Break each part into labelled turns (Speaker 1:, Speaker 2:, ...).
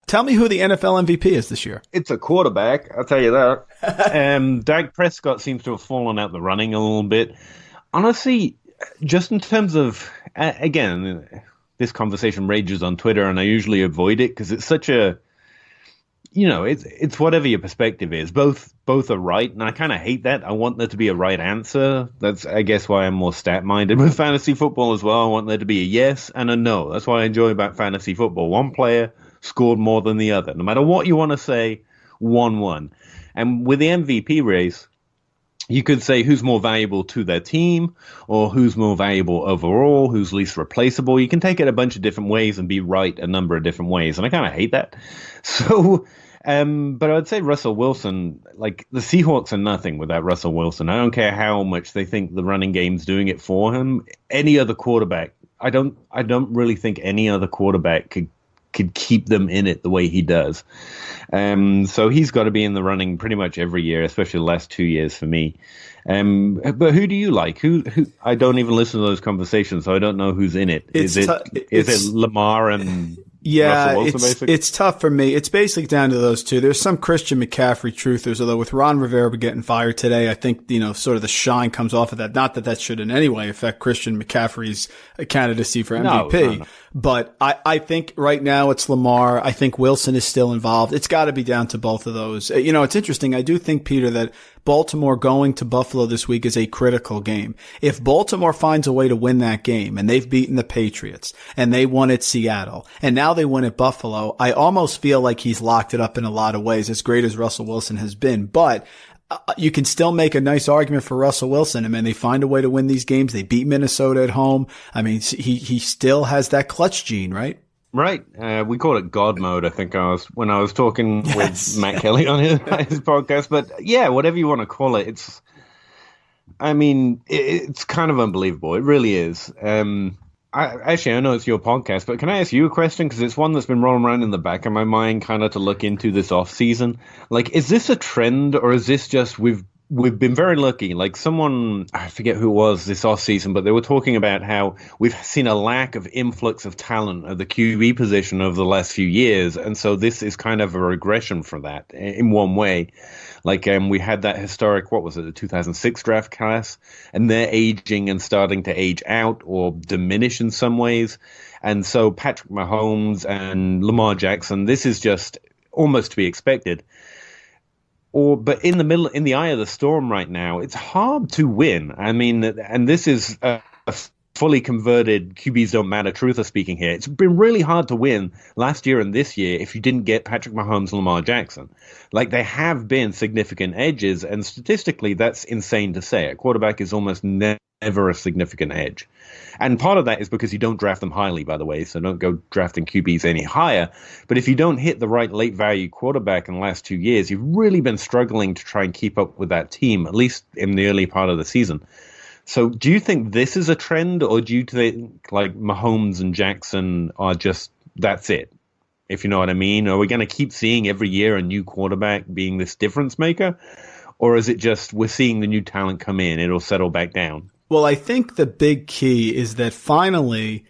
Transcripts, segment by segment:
Speaker 1: Tell me who the NFL MVP is this year.
Speaker 2: It's a quarterback, I'll tell you that. Dak Prescott seems to have fallen out the running a little bit. Honestly, just in terms of, again, this conversation rages on Twitter, and I usually avoid it because it's such a, it's whatever your perspective is. Both are right, and I kind of hate that. I want there to be a right answer. That's, I guess, why I'm more stat-minded with fantasy football as well. I want there to be a yes and a no. That's what I enjoy about fantasy football. One player scored more than the other. No matter what you want to say, 1-1. And with the MVP race, you could say who's more valuable to their team or who's more valuable overall, who's least replaceable. You can take it a bunch of different ways and be right a number of different ways. And I kind of hate that. So, but I'd say Russell Wilson, like the Seahawks are nothing without Russell Wilson. I don't care how much they think the running game's doing it for him. Any other quarterback, I don't really think any other quarterback could keep them in it the way he does. So he's got to be in the running pretty much every year, especially the last 2 years for me. But who do you like? Who? I don't even listen to those conversations, so I don't know who's in it. Is it Lamar and
Speaker 1: yeah,
Speaker 2: Russell Wilson,
Speaker 1: it's tough for me. It's basically down to those two. There's some Christian McCaffrey truthers, although with Ron Rivera getting fired today, I think, sort of the shine comes off of that. Not that should in any way affect Christian McCaffrey's candidacy for MVP. No. But I think right now it's Lamar. I think Wilson is still involved. It's got to be down to both of those. It's interesting. I do think, Peter, that Baltimore going to Buffalo this week is a critical game. If Baltimore finds a way to win that game, and they've beaten the Patriots, and they won at Seattle, and now they win at Buffalo, I almost feel like he's locked it up in a lot of ways, as great as Russell Wilson has been. But you can still make a nice argument for Russell Wilson. I mean, they find a way to win these games. They beat Minnesota at home. I mean, he still has that clutch gene, right?
Speaker 2: Right. We call it God mode, I think when I was talking with Matt Kelly on his podcast. But yeah, whatever you want to call it, it's kind of unbelievable. It really is. I know it's your podcast, but can I ask you a question? Because it's one that's been rolling around in the back of my mind kind of to look into this off season. Like, is this a trend, or is this just we've been very lucky? Like, someone, I forget who it was this off season, but they were talking about how we've seen a lack of influx of talent at the QB position over the last few years. And so this is kind of a regression from that in one way. Like, we had that historic, what was it, the 2006 draft class, and they're aging and starting to age out or diminish in some ways. And so Patrick Mahomes and Lamar Jackson, this is just almost to be expected. But in the eye of the storm right now, it's hard to win. I mean, and this is a fully converted QBs don't matter truther speaking here. It's been really hard to win last year and this year if you didn't get Patrick Mahomes and Lamar Jackson. Like, there have been significant edges, and statistically, that's insane to say. A quarterback is almost never a significant edge. And part of that is because you don't draft them highly, by the way, so don't go drafting QBs any higher. But if you don't hit the right late value quarterback in the last 2 years, you've really been struggling to try and keep up with that team, at least in the early part of the season. So do you think this is a trend, or do you think like Mahomes and Jackson are just, that's it? If you know what I mean? Are we going to keep seeing every year a new quarterback being this difference maker? Or is it just we're seeing the new talent come in, it'll settle back down?
Speaker 1: Well, I think the big key is that finally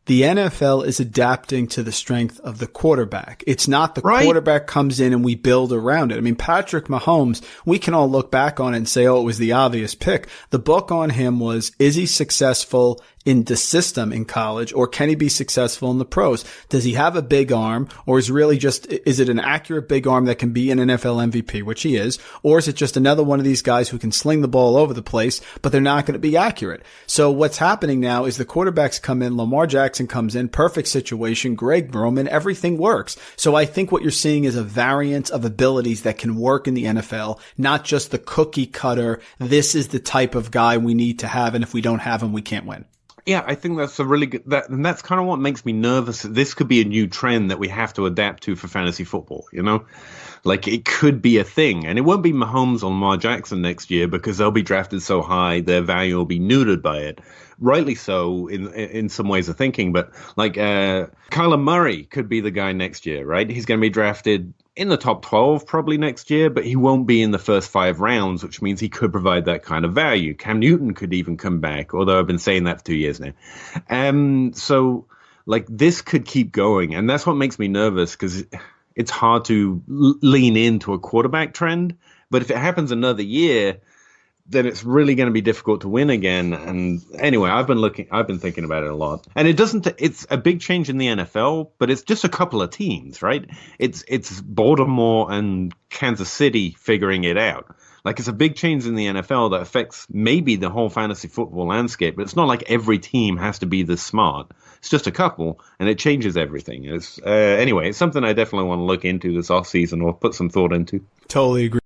Speaker 1: the NFL is adapting to the strength of the quarterback. It's not the quarterback comes in and we build around it. I mean, Patrick Mahomes, we can all look back on it and say, oh, it was the obvious pick. The book on him was, is he successful in the system in college, or can he be successful in the pros? Does he have a big arm, or is it an accurate big arm that can be an NFL MVP, which he is, or is it just another one of these guys who can sling the ball over the place, but they're not going to be accurate? So what's happening now is the quarterbacks come in, Lamar Jackson comes in, perfect situation, Greg Roman, everything works. So I think what you're seeing is a variance of abilities that can work in the NFL, not just the cookie cutter, this is the type of guy we need to have, and if we don't have him, we can't win.
Speaker 2: Yeah, I think that's a really good, and that's kind of what makes me nervous. This could be a new trend that we have to adapt to for fantasy football, you know? Like, it could be a thing, and it won't be Mahomes or Lamar Jackson next year because they'll be drafted so high, their value will be neutered by it. Rightly so in some ways of thinking, but like Kyler Murray could be the guy next year, right? He's going to be drafted in the top 12 probably next year, but he won't be in the first 5 rounds, which means he could provide that kind of value. Cam Newton could even come back, although I've been saying that for 2 years now. So like this could keep going, and that's what makes me nervous, because it's hard to lean into a quarterback trend. But if it happens another year, then it's really going to be difficult to win again. And anyway, I've been thinking about it a lot. And it's a big change in the NFL, but it's just a couple of teams, right? It's Baltimore and Kansas City figuring it out. Like, it's a big change in the NFL that affects maybe the whole fantasy football landscape, but it's not like every team has to be this smart. It's just a couple, and it changes everything. Anyway, it's something I definitely want to look into this offseason or put some thought into.
Speaker 1: Totally agree.